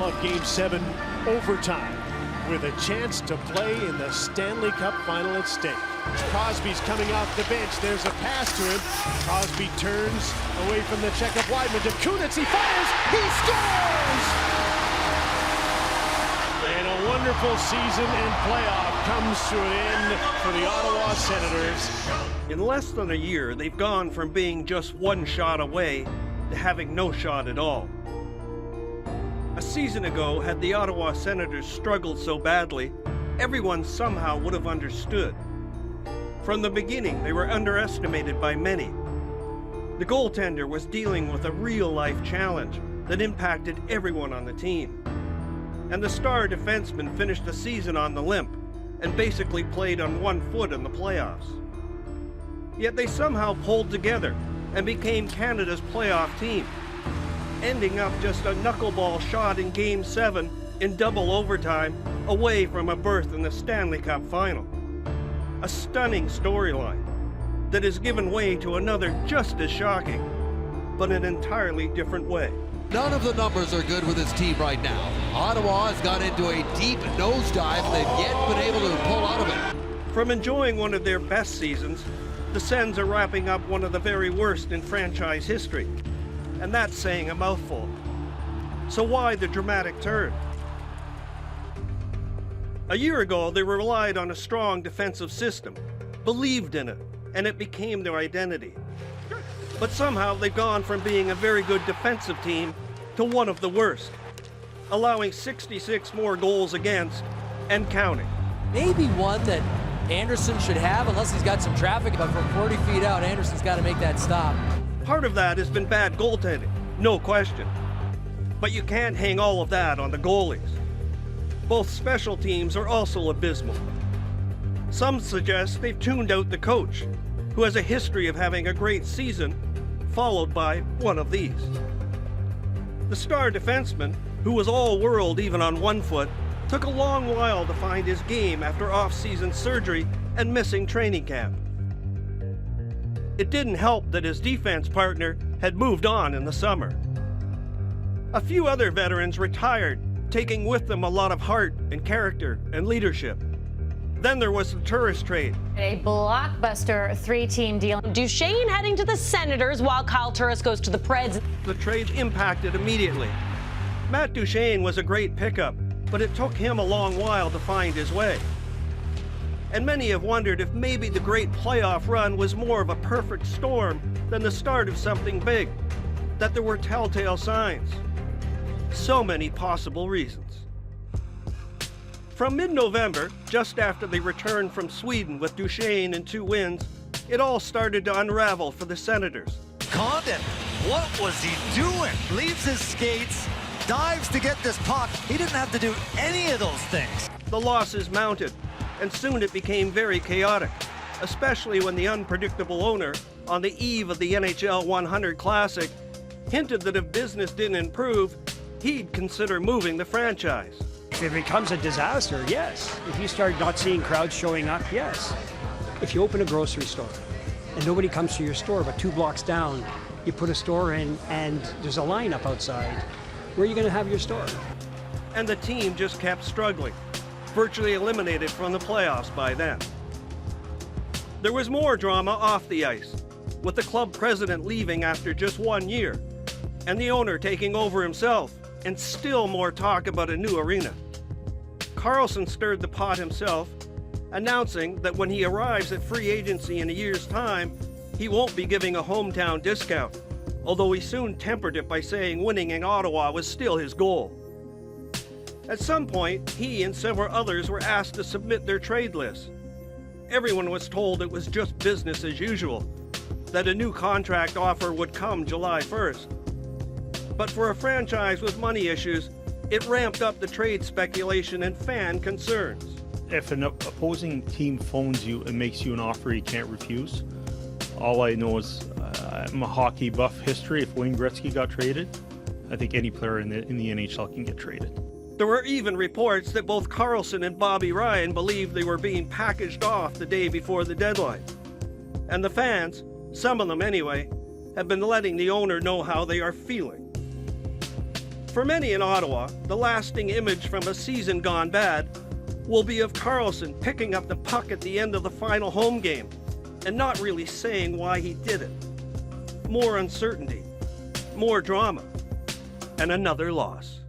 Ottawa Game 7 overtime with a chance to play in the Stanley Cup final at stake. Crosby's coming off the bench. There's a pass to him. Crosby turns away from the check of Weidman to Kunitz. He fires. He scores! And a wonderful season and playoff comes to an end for the Ottawa Senators. In less than a year, they've gone from being just one shot away to having no shot at all. A season ago, had the Ottawa Senators struggled so badly, everyone somehow would have understood. From the beginning, they were underestimated by many. The goaltender was dealing with a real-life challenge that impacted everyone on the team. And the star defenseman finished the season on the limp and basically played on one foot in the playoffs. Yet they somehow pulled together and became Canada's playoff team, ending up just a knuckleball shot in Game 7 in double overtime away from a berth in the Stanley Cup final. A stunning storyline that has given way to another just as shocking, but an entirely different way. None of the numbers are good with this team right now. Ottawa has gone into a deep nosedive and they've yet been able to pull out of it. From enjoying one of their best seasons, the Sens are wrapping up one of the very worst in franchise history. And that's saying a mouthful. So why the dramatic turn? A year ago, they relied on a strong defensive system, believed in it, and it became their identity. But somehow they've gone from being a very good defensive team to one of the worst, allowing 66 more goals against and counting. Maybe one that Anderson should have, unless he's got some traffic, but from 40 feet out, Anderson's got to make that stop. Part of that has been bad goaltending, no question. But you can't hang all of that on the goalies. Both special teams are also abysmal. Some suggest they've tuned out the coach, who has a history of having a great season, followed by one of these. The star defenseman, who was all-world even on one foot, took a long while to find his game after off-season surgery and missing training camp. It didn't help that his defense partner had moved on in the summer. A few other veterans retired, taking with them a lot of heart and character and leadership. Then there was the tourist trade. A blockbuster three-team deal. Duchesne heading to the Senators while Kyle Turris goes to the Preds. The trade impacted immediately. Matt Duchesne was a great pickup, but it took him a long while to find his way. And many have wondered if maybe the great playoff run was more of a perfect storm than the start of something big, that there were telltale signs. So many possible reasons. From mid-November, just after they returned from Sweden with Duchesne and 2 wins, it all started to unravel for the Senators. Condon, what was he doing? Leaves his skates, dives to get this puck. He didn't have to do any of those things. The losses mounted, and soon it became very chaotic, especially when the unpredictable owner, on the eve of the NHL 100 Classic, hinted that if business didn't improve, he'd consider moving the franchise. If it becomes a disaster, yes. If you start not seeing crowds showing up, yes. If you open a grocery store and nobody comes to your store, but 2 blocks down, you put a store in and there's a lineup outside, where are you going to have your store? And the team just kept struggling, virtually eliminated from the playoffs by then. There was more drama off the ice, with the club president leaving after just 1 year, and the owner taking over himself, and still more talk about a new arena. Carlson stirred the pot himself, announcing that when he arrives at free agency in a year's time, he won't be giving a hometown discount, although he soon tempered it by saying winning in Ottawa was still his goal. At some point, he and several others were asked to submit their trade lists. Everyone was told it was just business as usual, that a new contract offer would come July 1st. But for a franchise with money issues, it ramped up the trade speculation and fan concerns. If an opposing team phones you and makes you an offer you can't refuse, all I know is I'm a hockey buff history. If Wayne Gretzky got traded, I think any player in the NHL can get traded. There were even reports that both Carlson and Bobby Ryan believed they were being packaged off the day before the deadline. And the fans, some of them anyway, have been letting the owner know how they are feeling. For many in Ottawa, the lasting image from a season gone bad will be of Carlson picking up the puck at the end of the final home game and not really saying why he did it. More uncertainty, more drama, and another loss.